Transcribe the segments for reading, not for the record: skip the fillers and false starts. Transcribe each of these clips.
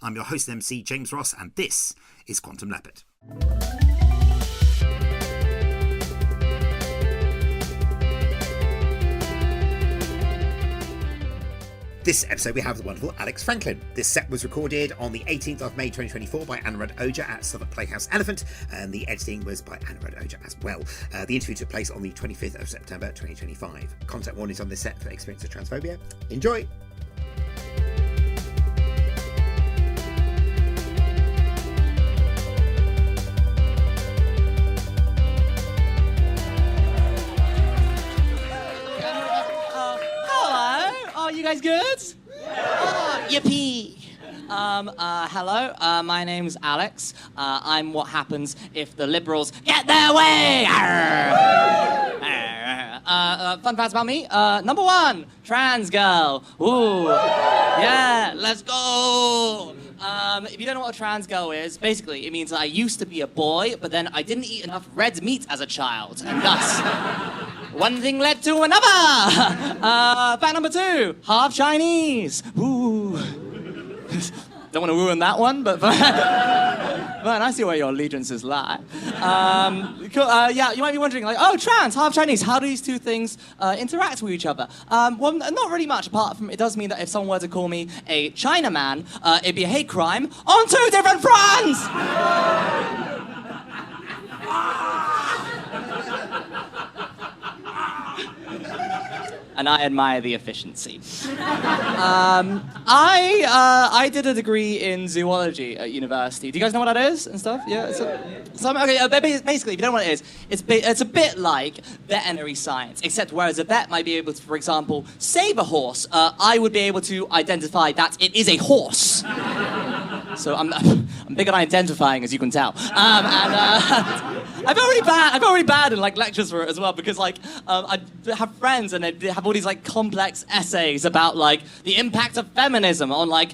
I'm your host and MC, James Ross, and this is Quantum Leopard. This episode we have the wonderful Alex Franklin. This set was recorded on the 18th of May 2024 by Aniruddh Ojha at Southwark Playhouse Elephant, and the editing was by Aniruddh Ojha as well. The interview took place on the 25th of September 2025. Contact warnings on this set for experience of transphobia. Enjoy! You guys good? Oh, yippee! Hello, my name's Alex. I'm what happens if the Liberals get their way! Fun facts about me. Number one, trans girl. Ooh, yeah, let's go! If you don't know what a trans girl is, basically it means that I used to be a boy, but then I didn't eat enough red meat as a child, and thus one thing led to another. Fact number two, half Chinese. Ooh. Don't want to ruin that one, but man, I see where your allegiances lie. Yeah, you might be wondering, like, oh, trans, half Chinese, how do these two things interact with each other? Well, not really much, apart from it does mean that if someone were to call me a Chinaman, it'd be a hate crime on two different fronts! And I admire the efficiency. I did a degree in zoology at university. Do you guys know what that is and stuff? Yeah. Basically, if you don't know what it is, it's a bit like veterinary science, except whereas a vet might be able to, for example, save a horse, I would be able to identify that it is a horse. So I'm big on identifying, as you can tell. I felt really bad in like lectures for it as well, because like I have friends and they have all these like complex essays about like the impact of feminism on like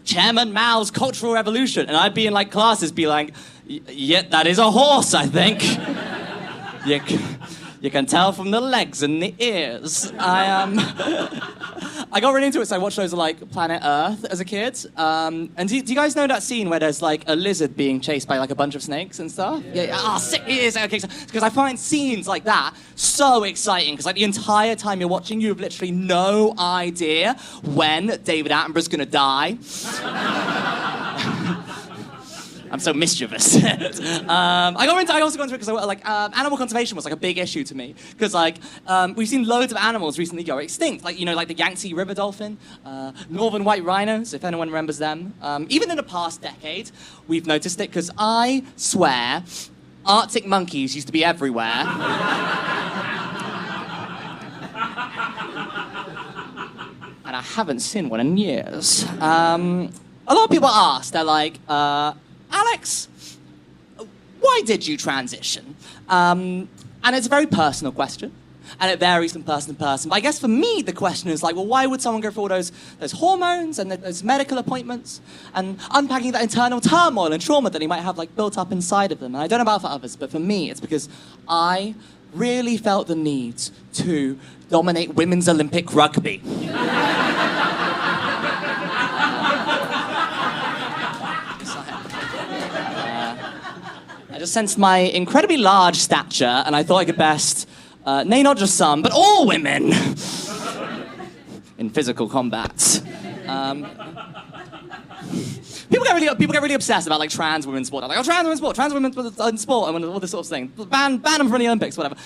Chairman Mao's Cultural Revolution, and I'd be in like classes be like, yeah, that is a horse, I think. You can tell from the legs and the ears. I got really into it, so I watched shows like Planet Earth as a kid. And do you guys know that scene where there's like a lizard being chased by like a bunch of snakes and stuff? Yeah. Oh, sick it is. Okay, because I find scenes like that so exciting, because like the entire time you're watching, you have literally no idea when David Attenborough's gonna die. I'm so mischievous. I also got into it because like animal conservation was like a big issue to me, because like we've seen loads of animals recently go extinct, like like the Yangtze river dolphin, northern white rhinos, if anyone remembers them. Even in the past decade, we've noticed it, because I swear Arctic monkeys used to be everywhere. And I haven't seen one in years. A lot of people ask, they're like, Alex, why did you transition? And it's a very personal question, and it varies from person to person. But I guess for me, the question is like, well, why would someone go through all those hormones and those medical appointments and unpacking that internal turmoil and trauma that they might have like built up inside of them? And I don't know about for others, but for me, it's because I really felt the need to dominate women's Olympic rugby. I just sensed my incredibly large stature, and I thought I could best, nay, not just some, but all women in physical combat. People get really obsessed about like trans women's sport. They're like, oh, trans women's sport, in sport, and all this sort of thing. Ban them from the Olympics, whatever.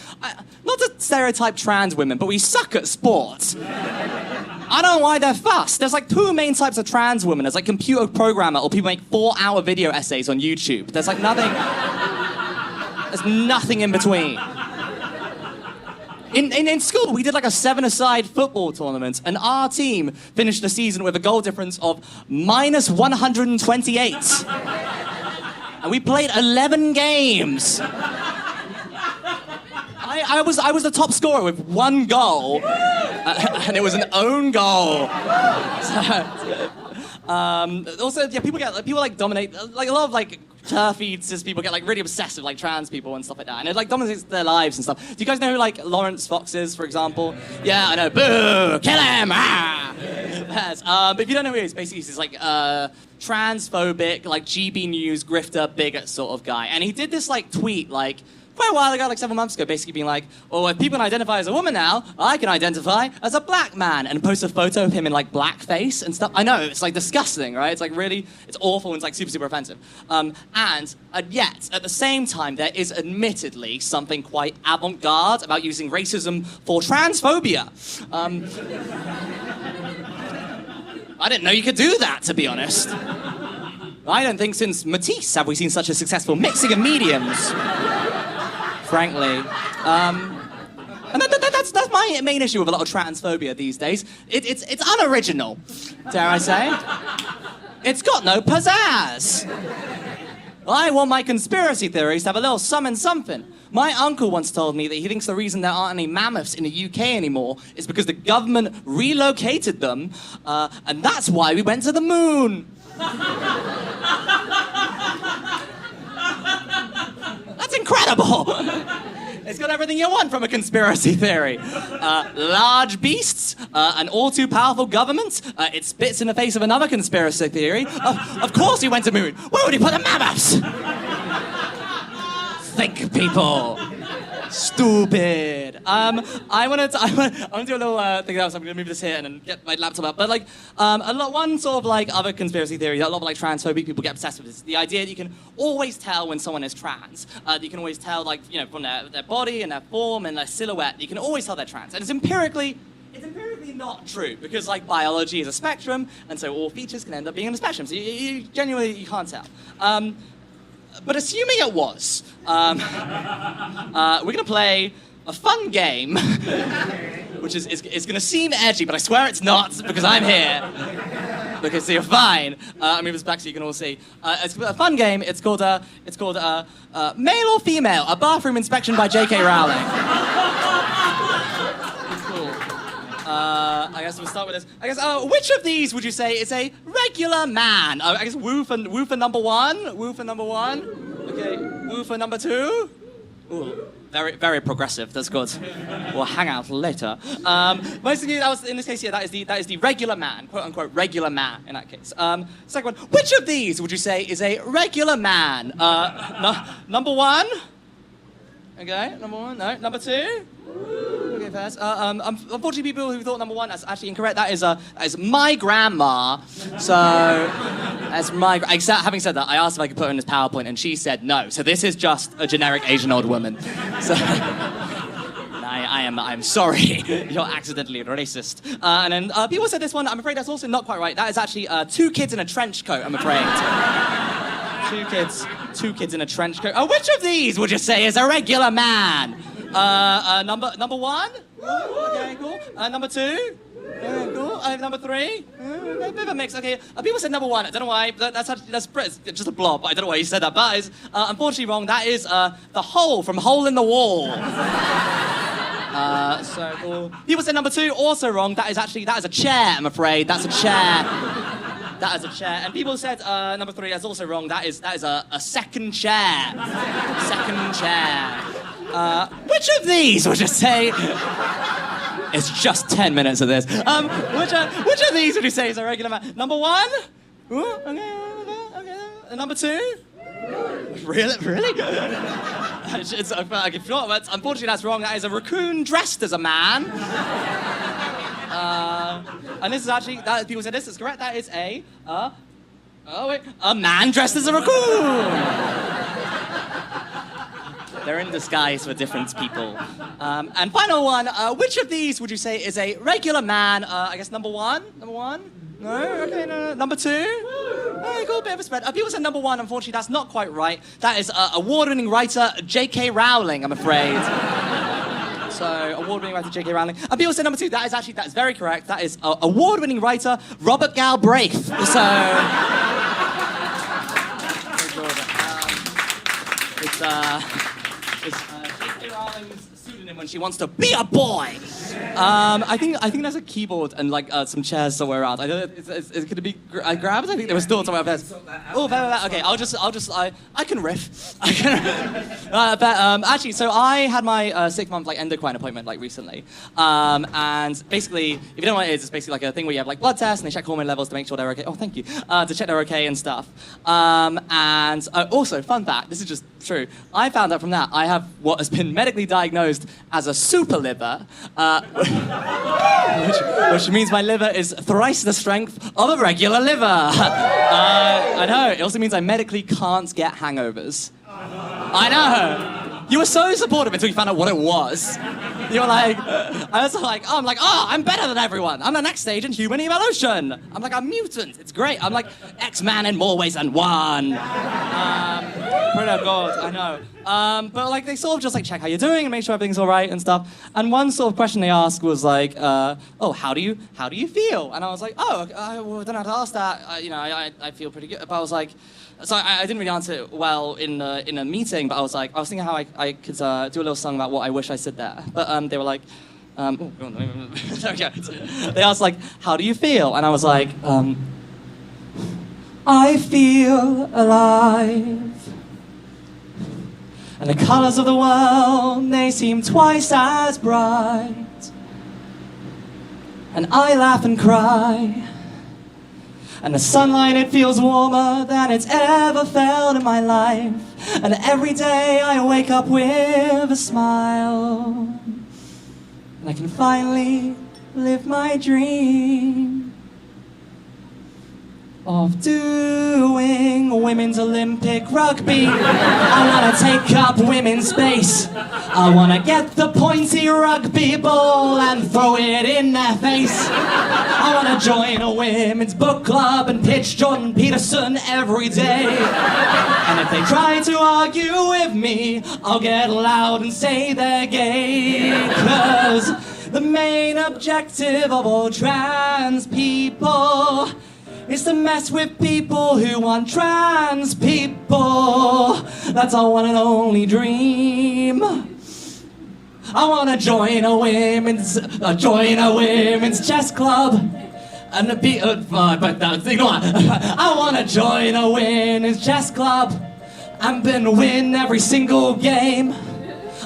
Not to stereotype trans women, but we suck at sport. I don't know why they're fussed. There's like two main types of trans women. There's like computer programmer, or people make 4-hour video essays on YouTube. There's like nothing. There's nothing in between. In school, we did like a 7-a-side football tournament, and our team finished the season with a goal difference of -128. And we played 11 games. I was the top scorer with 1 goal, and it was an own goal. Also, yeah, people like dominate, like a lot of like turfy cis people get like really obsessed with like trans people and stuff like that, and it like dominates their lives and stuff. Do you guys know who like Lawrence Fox is, for example? Yeah, I know. Boo! Kill him! Ah! Yes. But if you don't know who he is, basically he's this like transphobic, like GB News grifter bigot sort of guy. And he did this like tweet like quite a while ago, like 7 months ago, basically being like, oh, if people can identify as a woman now, I can identify as a black man, and post a photo of him in like blackface and stuff. I know, it's like disgusting, right? It's like really, it's awful and it's like super, super offensive. And yet, at the same time, there is admittedly something quite avant-garde about using racism for transphobia. I didn't know you could do that, to be honest. I don't think since Matisse have we seen such a successful mixing of mediums. Frankly. And that's my main issue with a lot of transphobia these days. It's unoriginal, dare I say. It's got no pizzazz. I want my conspiracy theories to have a little something. My uncle once told me that he thinks the reason there aren't any mammoths in the UK anymore is because the government relocated them, and that's why we went to the moon. That's incredible! It's got everything you want from a conspiracy theory. Large beasts, an all-too-powerful government. It spits in the face of another conspiracy theory. Of course he went to the moon. Where would he put the mammoths? Think, people. Stupid. I want to do a little thing else. I'm going to move this here and then get my laptop up. But like, one sort of like other conspiracy theory that a lot of like transphobic people get obsessed with is the idea that you can always tell when someone is trans. You can always tell, like, you know, from their body and their form and their silhouette. You can always tell they're trans, and it's empirically not true, because like biology is a spectrum, and so all features can end up being in a spectrum. So you genuinely you can't tell. But assuming it was, we're going to play a fun game, which is going to seem edgy, but I swear it's not, because I'm here. Because you're fine. I'll move this back so you can all see. It's a fun game. It's called Male or Female, a bathroom inspection by J.K. Rowling. I guess we'll start with this. I guess, which of these would you say is a regular man? I guess woo for number one. Woo for number one. Okay, woo for number two. Ooh, very, very progressive. That's good. We'll hang out later. Most of you, that was in this case here. That is the regular man, quote unquote regular man in that case. Second one. Which of these would you say is a regular man? Number one. Okay, number one. No, number two. Okay, first. Unfortunately, people who thought number one, that's actually incorrect. That is my grandma. So, that's my. Having said that, I asked if I could put her in this PowerPoint, and she said no. So this is just a generic Asian old woman. So, I'm sorry. You're accidentally racist. And then people said this one. I'm afraid that's also not quite right. That is actually two kids in a trench coat. I'm afraid. Two kids in a trench coat. Which of these would you say is a regular man? Number one? Okay, cool. Number two? Cool. Number three? A bit of a mix. Okay. People said number one. I don't know why. That's just a blob. I don't know why you said that. But it's unfortunately wrong. That is the hole from Hole in the Wall. So cool. People said number two. Also wrong. That is a chair. I'm afraid. That's a chair. That is a chair. And people said number three. That's also wrong. That is a second chair. Second chair. Which of these would you say? It's just 10 minutes of this. Which of these would you say is a regular man? Number one? Ooh, okay. And number two? Really? Unfortunately, that's wrong. That is a raccoon dressed as a man. And this is actually, people said this is correct. That is a man dressed as a raccoon. They're in disguise for different people. And final one, which of these would you say is a regular man? I guess number one? Number one? No? Okay, no. Number two? Oh, cool, bit of a spread. People said number one. Unfortunately, that's not quite right. That is award-winning writer J.K. Rowling, I'm afraid. So, award-winning writer J.K. Rowling. And people said number two. That is very correct. That is award-winning writer Robert Galbraith. It's J.K. Rowling's pseudonym when she wants to be a boy. I think there's a keyboard and like some chairs somewhere around. I don't know. It's going to be grabbed. I think there was still somewhere upstairs. Okay. I can riff. Actually, so I had my 6-month like endocrine appointment like recently, and basically, if you don't know what it is, it's basically like a thing where you have like blood tests and they check hormone levels to make sure they're okay. Oh, thank you. To check they're okay and stuff. And also, fun fact. This is just true. I found out from that I have what has been medically diagnosed as a super liver, which means my liver is thrice the strength of a regular liver. I know. It also means I medically can't get hangovers. I know. You were so supportive until you found out what it was. You were like, I'm better than everyone. I'm the next stage in human evolution. I'm like a mutant. It's great. I'm like X-Man in more ways than one. Pretty good, I know. But like they sort of just like check how you're doing and make sure everything's all right and stuff. And one sort of question they asked was like, how do you feel? And I was like, I don't have to ask that. I feel pretty good. But I was like, so I didn't really answer it well in a meeting. But I was thinking how I could do a little song about what I wish I said there. But they were like, they asked like, how do you feel? And I was like, I feel alive. And the colours of the world, they seem twice as bright. And I laugh and cry. And the sunlight, it feels warmer than it's ever felt in my life. And every day I wake up with a smile. And I can finally live my dream of doing women's Olympic rugby. I wanna take up women's space. I wanna get the pointy rugby ball and throw it in their face. I wanna join a women's book club and pitch Jordan Peterson every day. And if they try to argue with me, I'll get loud and say they're gay. 'Cause the main objective of all trans people is to mess with people who want trans people. That's our one and only dream. I wanna join a women's chess club and be but that's I wanna join a women's chess club and then win every single game.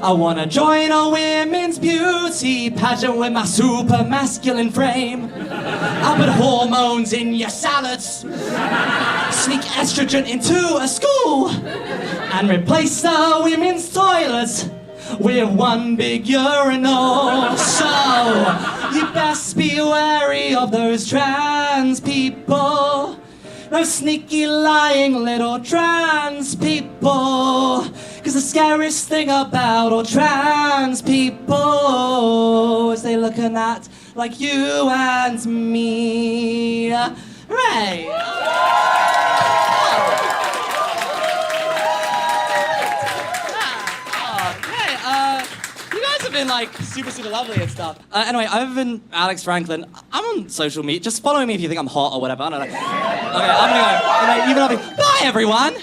I wanna join a women's beauty pageant with my super masculine frame. I'll put hormones in your salads, sneak estrogen into a school, and replace the women's toilets with one big urinal. So you best be wary of those trans people. Those sneaky lying little trans people. 'Cause the scariest thing about all trans people is they looking at like you and me. Right. You guys have been like super lovely and stuff. Anyway, I've been Alex Franklin. I'm on social media. Just follow me if you think I'm hot or whatever. I don't know. Okay, I'm gonna go. Anyway, you've been lovely. Bye, everyone.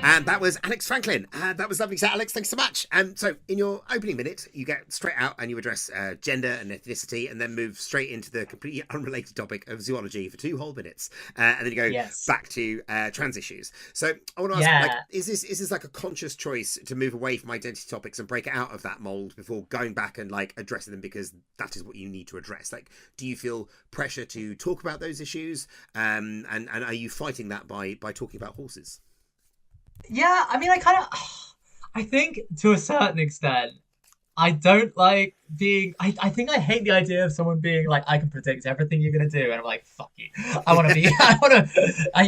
And that was Alex Franklin. That was lovely. So, Alex, thanks so much. So, in your opening minute, you get straight out and you address gender and ethnicity, and then move straight into the completely unrelated topic of zoology for 2 whole minutes, and then you go back to trans issues. So, I want to ask, like, is this like a conscious choice to move away from identity topics and break out of that mold before going back and like addressing them because that is what you need to address? Like, do you feel pressure to talk about those issues, and are you fighting that by talking about horses? Yeah, I mean, I think to a certain extent, I don't like being, I think I hate the idea of someone being like, I can predict everything you're going to do. And I'm like, fuck you. You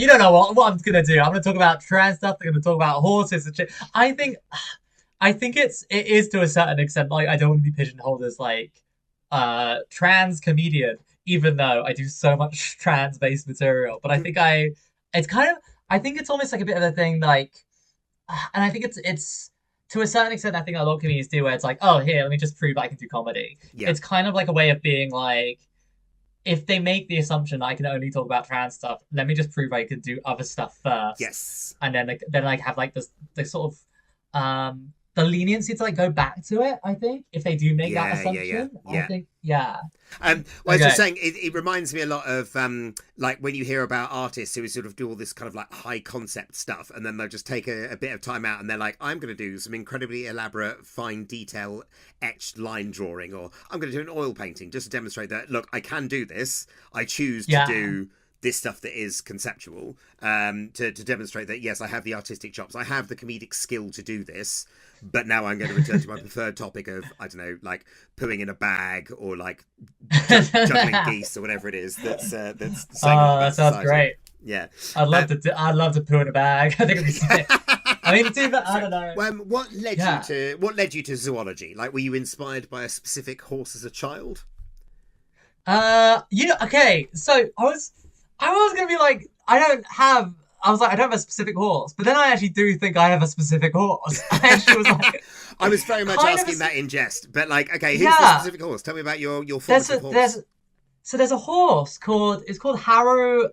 don't know what I'm going to do. I'm going to talk about trans stuff. I'm going to talk about horses and shit. I think it is to a certain extent, like, I don't want to be pigeonholed as like, trans comedian, even though I do so much trans-based material. But I think I think it's almost like a bit of a thing, like, and I think it's to a certain extent, I think a lot of comedians do, where it's like, oh, here, let me just prove I can do comedy. Yeah. It's kind of like a way of being like, if they make the assumption I can only talk about trans stuff, let me just prove I can do other stuff first. Yes. And then have like this sort of the leniency to like go back to it. I think if they do make that assumption, I think Well, I was Okay. just saying, it reminds me a lot of like when you hear about artists who sort of do all this kind of like high concept stuff, and then they'll just take a bit of time out, and they're like, I'm going to do some incredibly elaborate, fine detail etched line drawing, or I'm going to do an oil painting just to demonstrate that, look, I can do this. I choose to do this stuff that is conceptual, to demonstrate that, yes, I have the artistic chops, I have the comedic skill to do this. But now I'm going to return to my preferred topic of, I don't know, like pooing in a bag or like juggling geese or whatever it is. That's saying that sounds great. Yeah, I'd love to poo in a bag. I think it'd be sick. I mean, I don't know. What led you to zoology? Like, were you inspired by a specific horse as a child? Okay. So I was gonna be like, I was like, I don't have a specific horse, but then I actually do think I have a specific horse. I actually was like, I was very much asking that in jest, but like, okay, who's the specific horse? Tell me about your formative horse. There's a horse called Haru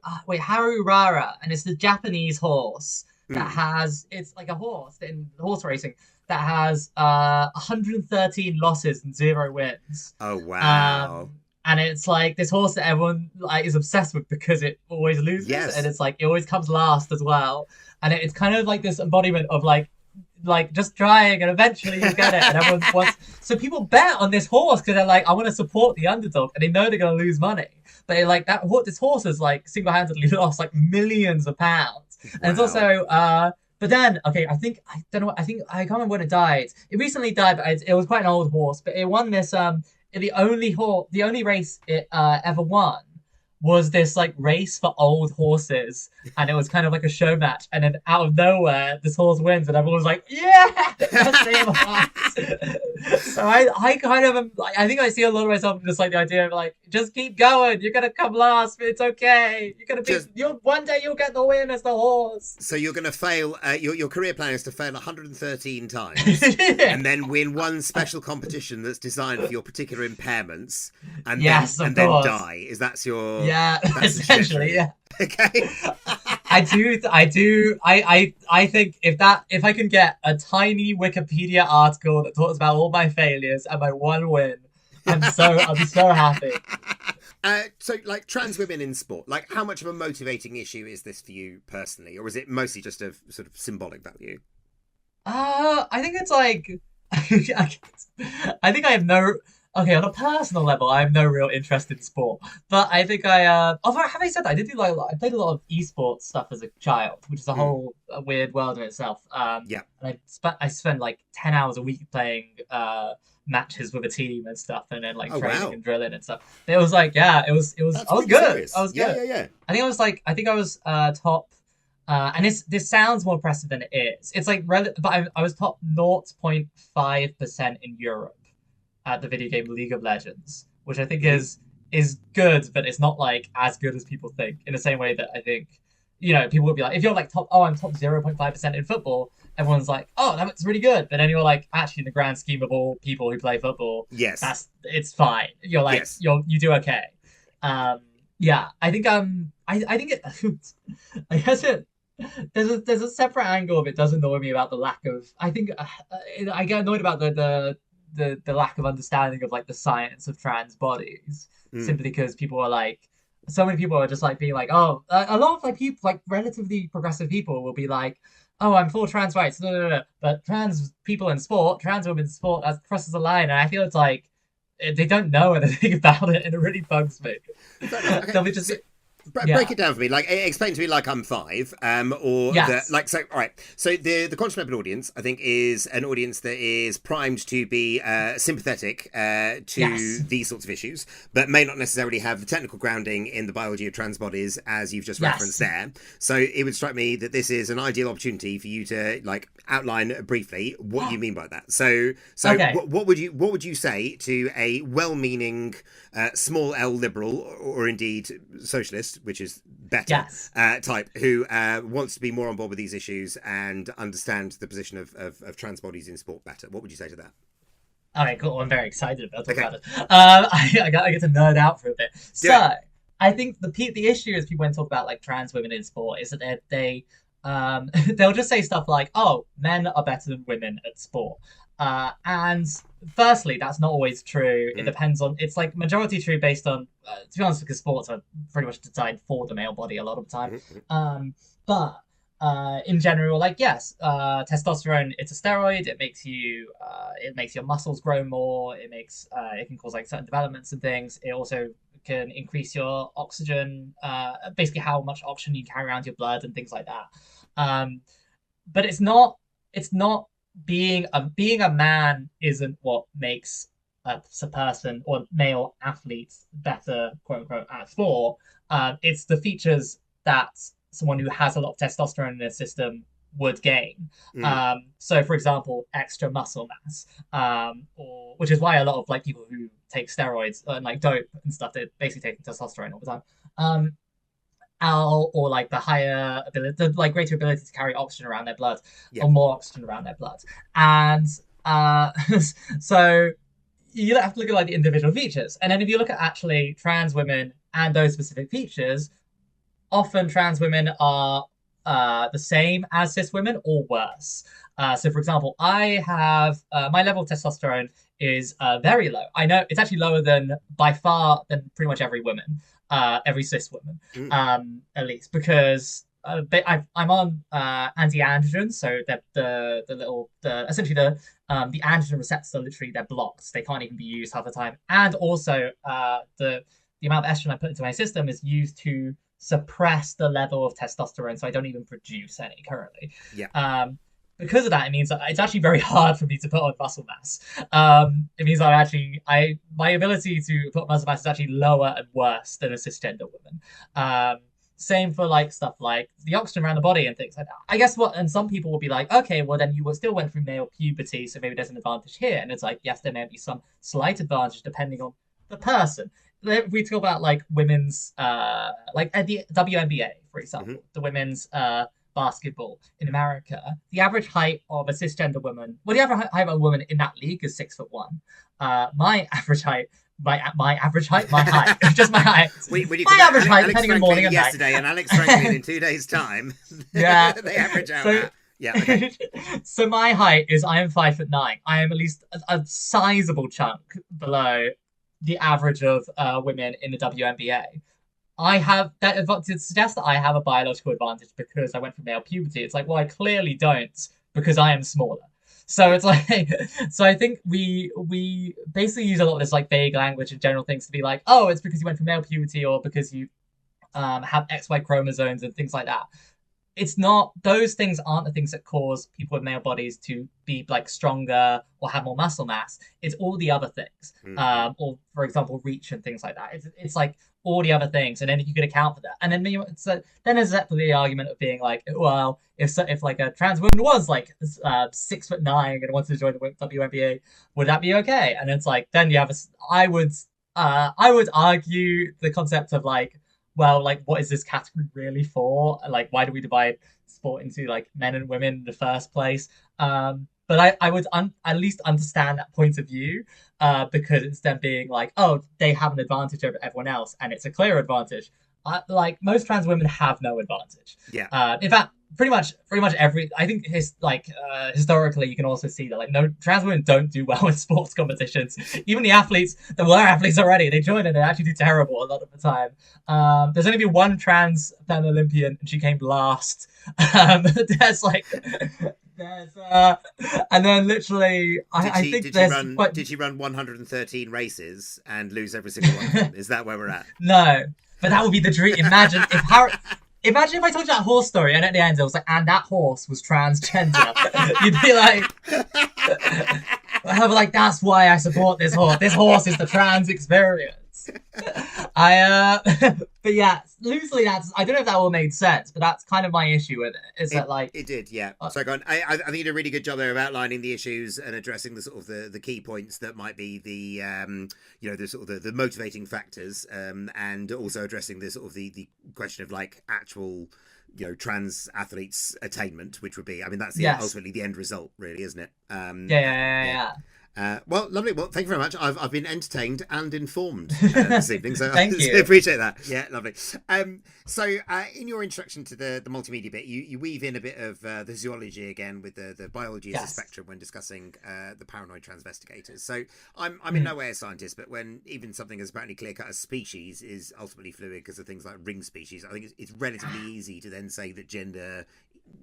Rara, and it's the Japanese horse that has, it's like a horse in horse racing that has 113 losses and 0 wins. Oh wow. And it's like this horse that everyone like is obsessed with because it always loses, and it's like it always comes last as well. And it's kind of like this embodiment of like just trying, and eventually you get it. And everyone wants, so people bet on this horse because they're like, I want to support the underdog, and they know they're gonna lose money. But like this horse has like single-handedly lost like millions of pounds, and it's also But then, okay, I don't know. I can't remember when it died. It recently died, but it was quite an old horse. But it won this the only race it ever won was this like race for old horses, and it was kind of like a show match, and then out of nowhere this horse wins, and everyone was like, yeah, so I kind of am, like, I think I see a lot of myself in just like the idea of like, just keep going, you're gonna come last, but it's okay, one day you'll get the win as the horse. So you're gonna fail, your career plan is to fail 113 times and then win one special competition that's designed for your particular impairments, and then die. That's your essentially, yeah. Okay. I think if I can get a tiny Wikipedia article that talks about all my failures and my one win, I'll be so happy. So, like, trans women in sport, like, how much of a motivating issue is this for you personally, or is it mostly just a sort of symbolic value? I think it's like, I think I have no. Okay, on a personal level, I have no real interest in sport, but I think although having said that, I played a lot of esports stuff as a child, which is a whole weird world in itself. And I spent like 10 hours a week playing matches with a team and stuff, and then like training and drilling and stuff. It was like, I was good. I was good. Yeah. I think I was top. And this sounds more impressive than it is. It's like, but I was top 0.5% in Europe at the video game League of Legends, which I think is good, but it's not like as good as people think. In the same way that I think, people would be like, if you're like I'm top 0.5% in football, everyone's like, oh, that's really good. But then you're like, actually, in the grand scheme of all people who play football, it's fine. You're like, you do okay. I think I think it. I guess it. There's a separate angle of it does annoy me about the lack of. I think I get annoyed about the lack of understanding of like the science of trans bodies, simply because people are like, so many people are just like being like, oh, a lot of like people, like relatively progressive people will be like, oh, I'm for trans rights, but trans people in sport, trans women in sport, that crosses the line, and I feel it's like they don't know anything about it, and it really bugs me. Okay. They'll be just. Break it down for me. Like, explain to me like I'm 5. All right. So the Quantum Leopard audience, I think, is an audience that is primed to be sympathetic to these sorts of issues, but may not necessarily have the technical grounding in the biology of trans bodies, as you've just referenced there. So it would strike me that this is an ideal opportunity for you to like outline briefly what you mean by that. So what would you say to a well-meaning small L liberal, or indeed socialist, which is better, type, who wants to be more on board with these issues and understand the position of trans bodies in sport better? What would you say to that? Okay, cool. I'm very excited about talking about it. I get to nerd out for a bit. I think the issue is people when talk about like trans women in sport is that they they'll just say stuff like, "Oh, men are better than women at sport," and firstly, that's not always true. It depends on. It's like majority true based on, to be honest, because sports are pretty much designed for the male body a lot of the time. But in general, like yes, testosterone, it's a steroid. It makes your muscles grow more. It can cause like certain developments and things. It also can increase your oxygen, basically how much oxygen you carry around your blood and things like that. But it's not being a man isn't what makes a person or male athletes better, quote unquote, at sport. It's the features that someone who has a lot of testosterone in their system would gain. So, for example, extra muscle mass, which is why a lot of like people who take steroids and like dope and stuff, they're basically taking testosterone all the time. Or like the higher ability, the like greater ability to carry oxygen around their blood, or more oxygen around their blood, and so you have to look at like the individual features, and then if you look at actually trans women and those specific features, often trans women are the same as cis women or worse. So, for example, I have my level of testosterone is very low. I know it's actually lower than by far than pretty much every woman, every cis woman, at least, because I'm on anti-androgens, so essentially the androgen receptors are literally they're blocked. They can't even be used half the time, and also the amount of estrogen I put into my system is used to suppress the level of testosterone, so I don't even produce any currently. Because of that, it means that it's actually very hard for me to put on muscle mass. It means my ability to put muscle mass is actually lower and worse than a cisgender woman. Same for like stuff like the oxygen around the body and things like that. I guess and some people will be like, okay, well then you still went through male puberty, so maybe there's an advantage here. And it's like, yes, there may be some slight advantage depending on the person. If we talk about like women's, like at the WNBA, for example, the women's basketball in America, the average height of a cisgender woman, the average height of a woman in that league is 6'1". My average height, my height, just my height. My average height, depending on the morning and night. Yesterday, and Alex Franklin in 2 days' time. Yeah, they average out that. Yeah. Okay. So my height is I am 5'9". I am at least a sizable chunk below the average of women in the WNBA. I have that to suggest that I have a biological advantage because I went through male puberty. It's like, well, I clearly don't because I am smaller. So it's like, so I think we basically use a lot of this like vague language and general things to be like, oh, it's because you went through male puberty or because you have XY chromosomes and things like that. It's not, those things aren't the things that cause people with male bodies to be like stronger or have more muscle mass. It's all the other things, or for example, reach and things like that. It's like all the other things, and then you could account for that. And then then there's definitely the argument of being like, well, if like a trans woman was like 6'9" and wanted to join the WNBA, would that be okay? And it's like, then you have I would argue the concept of like, well, like, what is this category really for? Like, why do we divide sport into like men and women in the first place? But I would at least understand that point of view, because it's them being like, oh, they have an advantage over everyone else, and it's a clear advantage. Like most trans women have no advantage. Yeah. In fact, pretty much I think historically you can also see that like no trans women don't do well in sports competitions. Even the athletes that were athletes already, they join and they actually do terrible a lot of the time. There's only been one trans female Olympian and she came last. And then literally did she run 113 races and lose every single one of them? Is that where we're at? No, but that would be the dream. Imagine if I told you that horse story and at the end it was like, and that horse was transgender. You'd be like, I'd be like, that's why I support this horse. This horse is the trans experience. But yeah, loosely I don't know if that all made sense, but that's kind of my issue with it. Is that like it did, yeah. So go on. I think you did a really good job there of outlining the issues and addressing the sort of the key points that might be the the sort of the motivating factors, and also addressing the sort of the question of like actual trans athletes attainment, which would be, I mean, that's ultimately the end result, really, isn't it? Yeah. Well, lovely. Well, thank you very much. I've been entertained and informed this evening, so Thank I you. appreciate that. Yeah, lovely. So in your introduction to the multimedia bit, you weave in a bit of the zoology again with the biology as a spectrum when discussing the paranoid transvestigators. So I'm in no way a scientist, but when even something as apparently clear cut as species is ultimately fluid because of things like ring species, I think it's relatively easy to then say that gender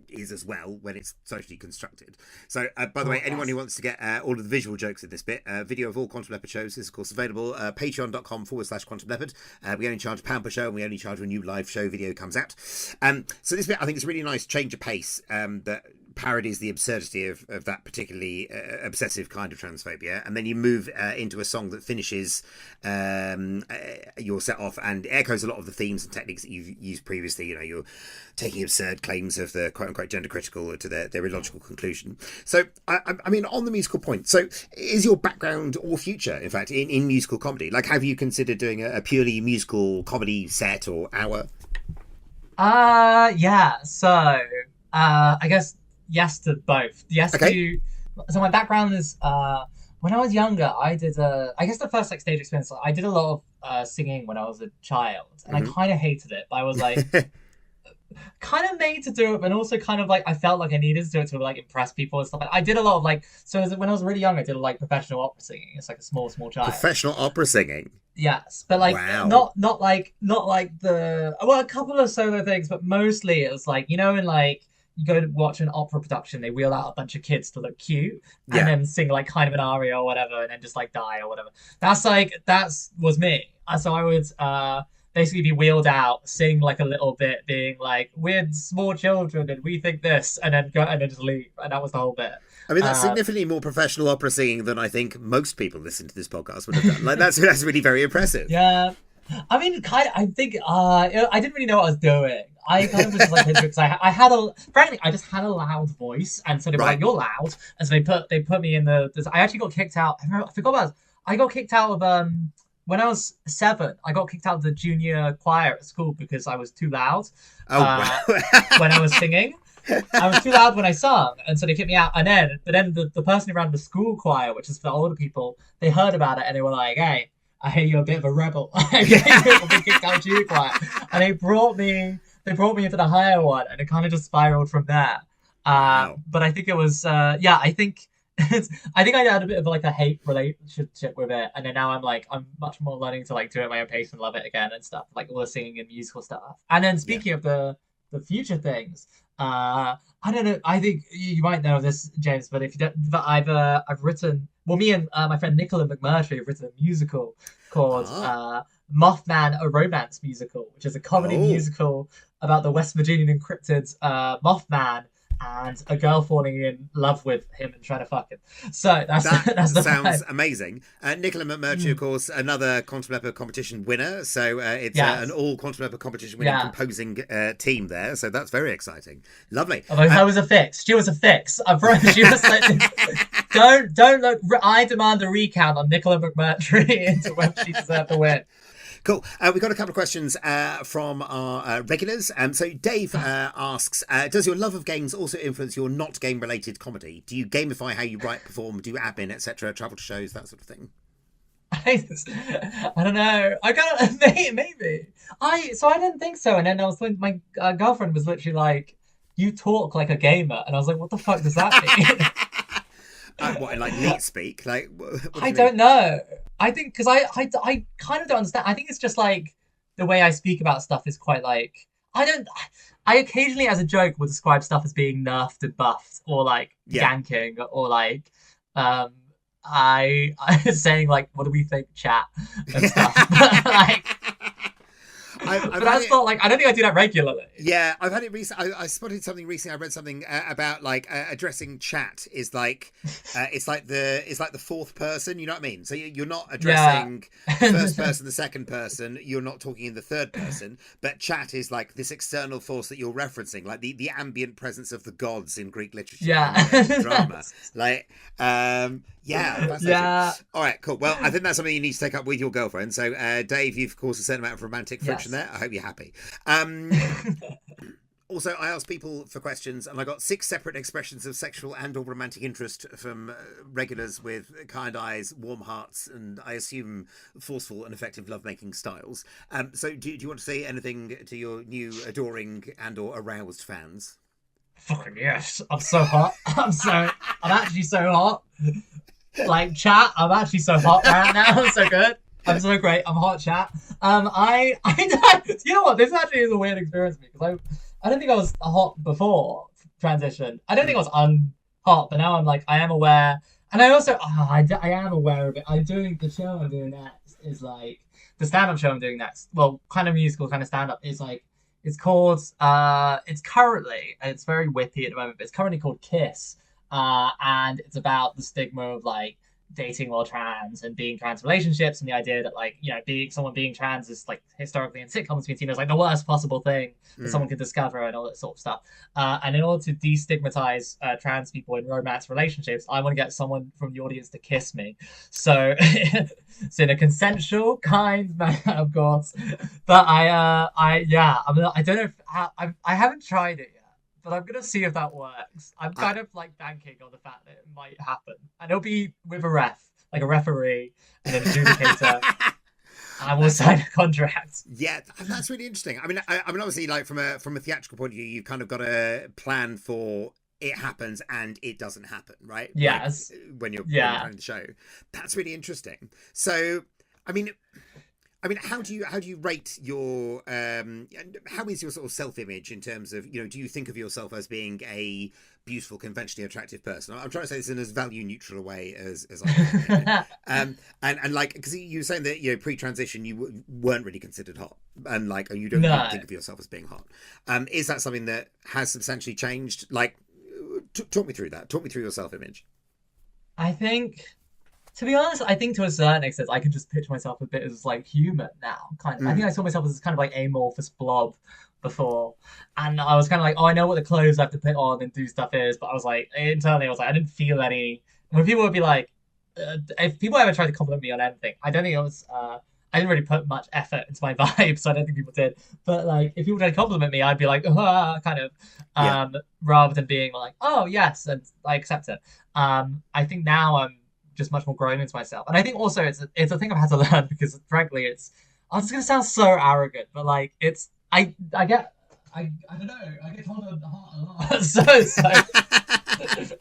is as well when it's socially constructed. So by the way, anyone who wants to get all of the visual jokes in this bit, video of all Quantum Leopard shows is of course available, patreon.com/Quantum Leopard. We only charge £1 per show, and we only charge when a new live show video comes out. So this bit I think is a really nice change of pace that parodies the absurdity of that particularly obsessive kind of transphobia, and then you move into a song that finishes your set off and echoes a lot of the themes and techniques that you've used previously. You know, you're taking absurd claims of the quote-unquote gender critical to their illogical conclusion. So I mean, on the musical point, so is your background or future in fact in musical comedy? Like, have you considered doing a purely musical comedy set or hour? Yeah, so I guess yes to both. Yes to. So my background is when I was younger, I did I guess the first like stage experience. I did a lot of singing when I was a child, and I kind of hated it. But I was like, kind of made to do it, but also kind of like I felt like I needed to do it to like impress people and stuff. I did a lot of like when I was really young, I did like professional opera singing. It's like a small child. Professional opera singing. Yes, but like not like the a couple of solo things, but mostly it was like, you know, in like you go to watch an opera production, they wheel out a bunch of kids to look cute and then sing like kind of an aria or whatever, and then just like die or whatever. That was me. So I would basically be wheeled out, sing like a little bit, being like, we're small children and we think this, and then go and then just leave, and that was the whole bit. I mean, that's significantly more professional opera singing than I think most people listening to this podcast would have done. Like, that's really very impressive. Yeah, I mean, I think I didn't really know what I was doing. I kind of was just like because I just had a loud voice, and so they were like, "You're loud," and so they put me in I actually got kicked out. I forgot about this. I got kicked out of when I was 7. I got kicked out of the junior choir at school because I was too loud. Wow. When I was singing. I was too loud when I sung, and so they kicked me out. And then the person who ran the school choir, which is for older people, they heard about it and they were like, "Hey, I hear you're a bit of a rebel. I hear you've been kicked out of junior choir." And they brought me into the higher one, and it kind of just spiraled from there. Wow. But I think it was I think I had a bit of like a hate relationship with it, and then now I'm much more learning to like do it at my own pace and love it again and stuff, like all the singing and musical stuff. And then speaking of the future things, I don't know. I think you might know this, James, but if you don't, but I've written. Well, me and my friend Nicola McMurtry have written a musical called Mothman: A Romance Musical, which is a comedy musical about the West Virginian encrypted Mothman and a girl falling in love with him and trying to fuck him. So that sounds amazing. Nicola McMurtry, of course, another Quantum Leopard competition winner. So it's an all Quantum Leopard competition winning composing team there. So that's very exciting. Lovely. Although her was a fix. She was a fix. I promise. She was like, don't look. I demand a recount on Nicola McMurtry into whether she deserved to win. Cool. We've got a couple of questions from our regulars. So Dave asks, does your love of games also influence your not game-related comedy? Do you gamify how you write, perform, do admin, etc., travel to shows, that sort of thing? I don't know. I kind of maybe. I didn't think so, and then I was like, my girlfriend was literally like, "You talk like a gamer," and I was like, "What the fuck does that mean?" What, like neat speak? Like, I don't know. I think because I kind of don't understand. I think it's just like the way I speak about stuff is quite like I occasionally as a joke will describe stuff as being nerfed and buffed or like ganking or like I saying like, what do we think, chat and stuff. Like, but that's not like, I don't think I do that regularly. Yeah, I've had it recently. I spotted something recently. I read something about like addressing chat is like it's like the fourth person. You know what I mean? So you're not addressing first person, the second person. You're not talking in the third person. But chat is like this external force that you're referencing, like the ambient presence of the gods in Greek literature and drama. Like, yeah. All right, cool. Well, I think that's something you need to take up with your girlfriend. So, Dave, you've caused a certain amount of romantic friction there. I hope you're happy. Also, I asked people for questions, and I got 6 separate expressions of sexual and/or romantic interest from regulars with kind eyes, warm hearts, and I assume forceful and effective lovemaking styles. So, do you want to say anything to your new adoring and/or aroused fans? Fucking yes! I'm so hot. I'm actually so hot. Like chat, I'm actually so hot right now. I'm so good. I'm so great. I'm hot, chat. You know what? This actually is a weird experience for me because I don't think I was hot before transition. I don't think I was unhot, but now I'm like, I am aware. And I also, I am aware of it. I'm doing the show I'm doing next is like, the stand-up show I'm doing next, well, kind of musical, kind of stand-up, is like, it's called, it's currently, and it's very whippy at the moment, but it's currently called Kiss. And it's about the stigma of like, dating while trans and being trans relationships and the idea that like, you know, being trans is like historically in sitcoms been seen as like the worst possible thing that someone could discover and all that sort of stuff. And in order to destigmatize trans people in romance relationships, I want to get someone from the audience to kiss me. So it's in a consensual, kind manner, of course. But I don't know if I haven't tried it yet. But I'm going to see if that works. I'm kind of like banking on the fact that it might happen. And it'll be with a ref, like a referee and an adjudicator. And we'll sign a contract. Yeah, that's really interesting. I mean, obviously, like from a theatrical point of view, you've kind of got a plan for it happens and it doesn't happen, right? Yes. Like, when you're planning the show. That's really interesting. So, I mean, how do you rate your how is your sort of self-image in terms of, you know, do you think of yourself as being a beautiful, conventionally attractive person? I'm trying to say this in as value neutral a way as I can. And like, because you were saying that, you know, pre-transition you weren't really considered hot, and like you don't really think of yourself as being hot. Is that something that has substantially changed? Like, talk me through that. Talk me through your self-image. I think, to be honest, I think to a certain extent, I can just picture myself a bit as like human now, kind of. I think I saw myself as kind of like amorphous blob before, and I was kind of like, oh, I know what the clothes I have to put on and do stuff is, but I was like, internally, I was like, I didn't feel any. When people would be like, if people ever tried to compliment me on anything, I don't think it was. I didn't really put much effort into my vibe, so I don't think people did. But like, if people tried to compliment me, I'd be like, kind of, rather than being like, oh yes, and I accept it. I think now I'm just much more grown into myself, and I think also it's a thing I've had to learn because frankly it's gonna sound so arrogant, but like it's I don't know, I get told I'm hot a lot.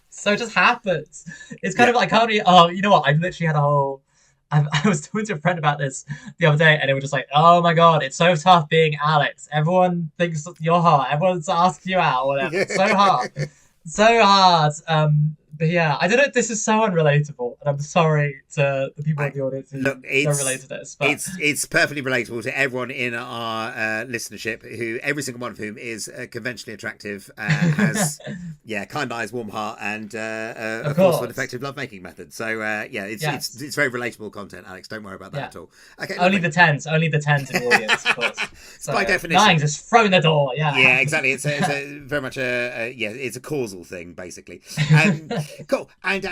so it just happens. It's kind of like, you know what, I literally had a whole I was talking to a friend about this the other day, and they were just like, oh my god, it's so tough being Alex, everyone thinks you're hot, everyone's asking you out, whatever. It's so hard. But yeah, I don't know if this is so unrelatable, and I'm sorry to the people in the audience who don't relate to this. But it's perfectly relatable to everyone in our listenership, who every single one of whom is conventionally attractive, has kind eyes, warm heart, and of course an effective lovemaking method. So it's very relatable content, Alex. Don't worry about that at all. Okay, only the tens in the audience, of course. So, by definition, nines just throw in the door. Yeah, exactly. It's very much it's a causal thing, basically. Cool. And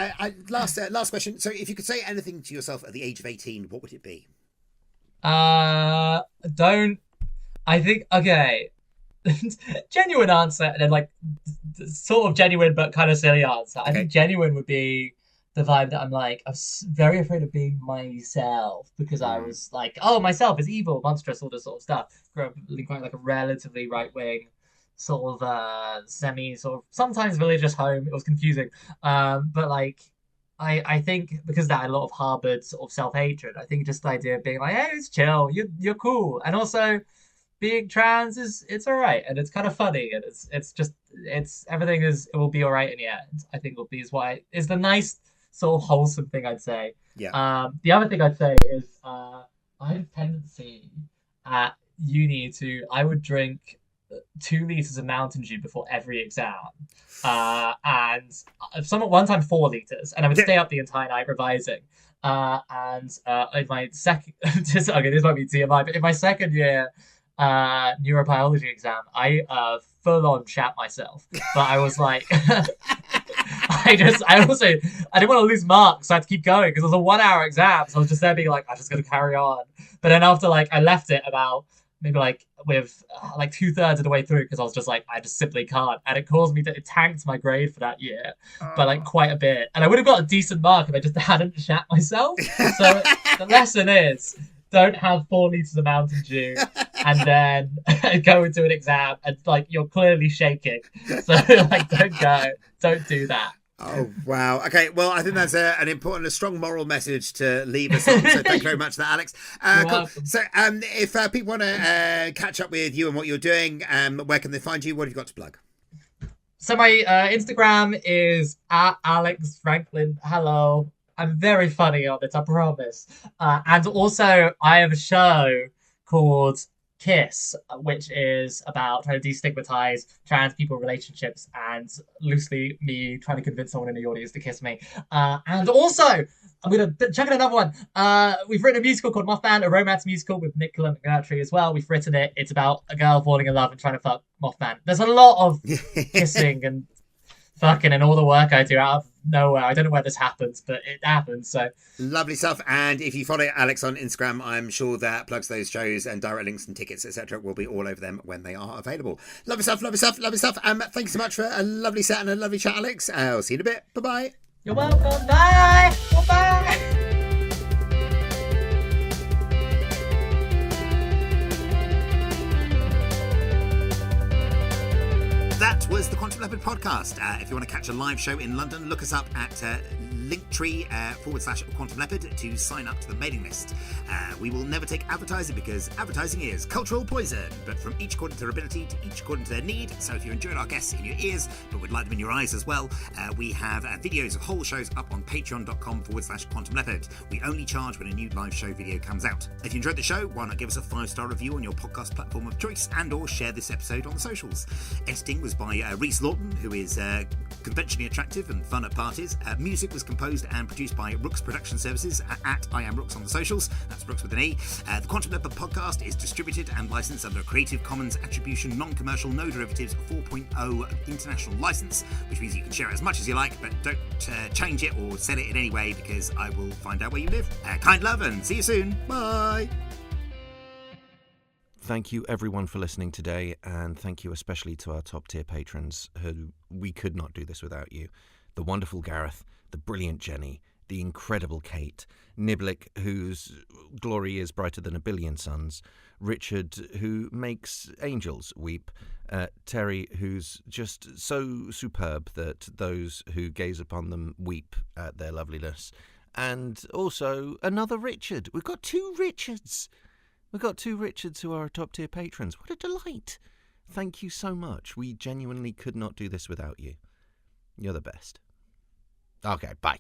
last question. So, if you could say anything to yourself at the age of 18, what would it be? Genuine answer, and then like sort of genuine but kind of silly answer. I think genuine would be the vibe that I'm like, I'm very afraid of being myself because I was like, oh, myself is evil, monstrous, all this sort of stuff. Grew up in quite like a relatively right wing, sort of sometimes religious home. It was confusing, but like I think because that I had a lot of harbored sort of self-hatred. I think just the idea of being like, hey, it's chill, you're cool, and also being trans it's all right, and it's kind of funny, and it's everything it will be all right in the end. I think is the nice sort of wholesome thing I'd say. The other thing I'd say is I had a tendency at uni I would drink 2 liters of Mountain Dew before every exam, and one time 4 liters, and I would stay up the entire night revising. And in my second, this might be TMI, but in my second year neurobiology exam, I full on shat myself. But I was like, I didn't want to lose marks, so I had to keep going because it was a 1 hour exam. So I was just there being like, I'm just gonna carry on. But then after like I left it about maybe like with like 2/3 of the way through because I was just like, I just simply can't. And it tanked my grade for that year by like quite a bit. And I would have got a decent mark if I just hadn't shat myself. So the lesson is don't have 4 liters of Mountain Dew and then go into an exam and like you're clearly shaking. So like don't do that. Oh, wow. Okay, well, I think that's an important, a strong moral message to leave us on. So thank you very much for that, Alex. Cool. So if people want to catch up with you and what you're doing, where can they find you? What have you got to plug? So my Instagram is at Alex Franklin. Hello. I'm very funny on it, I promise. And also, I have a show called Kiss, which is about trying to destigmatize trans people relationships and loosely me trying to convince someone in the audience to kiss me. And also, I'm going to check in another one. We've written a musical called Mothman, a romance musical with Nicola McGurtry as well. We've written it. It's about a girl falling in love and trying to fuck Mothman. There's a lot of kissing and fucking and all the work I do out of nowhere. I don't know where this happens, but it happens. So lovely stuff. And if you follow Alex on Instagram, I'm sure that plugs those shows and direct links and tickets, etc., will be all over them when they are available. Lovely stuff. Lovely stuff. Lovely stuff. Thank you so much for a lovely set and a lovely chat, Alex. I'll see you in a bit. Bye bye. You're welcome. Bye. Bye. That was the Quantum Leopard podcast. If you want to catch a live show in London, look us up at linktree/Quantum Leopard to sign up to the mailing list. We will never take advertising because advertising is cultural poison, but from each according to their ability to each according to their need. So if you enjoyed our guests in your ears, but would like them in your eyes as well, we have videos of whole shows up on patreon.com/Quantum Leopard. We only charge when a new live show video comes out. If you enjoyed the show, why not give us a 5-star review on your podcast platform of choice and or share this episode on the socials. Editing was by Rhys Lawton, who is conventionally attractive and fun at parties. Music was composed and produced by Rooks Production Services at I Am Rooks on the socials. That's Rooks with an E. The Quantum Leopard podcast is distributed and licensed under a Creative Commons Attribution Non-Commercial No Derivatives 4.0 international license, which means you can share it as much as you like, but don't change it or sell it in any way because I will find out where you live. Kind love and see you soon. Bye. Thank you everyone for listening today, and thank you especially to our top tier patrons who we could not do this without you. The wonderful Gareth, the brilliant Jenny, the incredible Kate, Niblick, whose glory is brighter than a billion suns, Richard, who makes angels weep, Terry, who's just so superb that those who gaze upon them weep at their loveliness, and also another Richard. We've got 2 Richards. We've got 2 Richards who are our top tier patrons. What a delight. Thank you so much. We genuinely could not do this without you. You're the best. Okay, bye.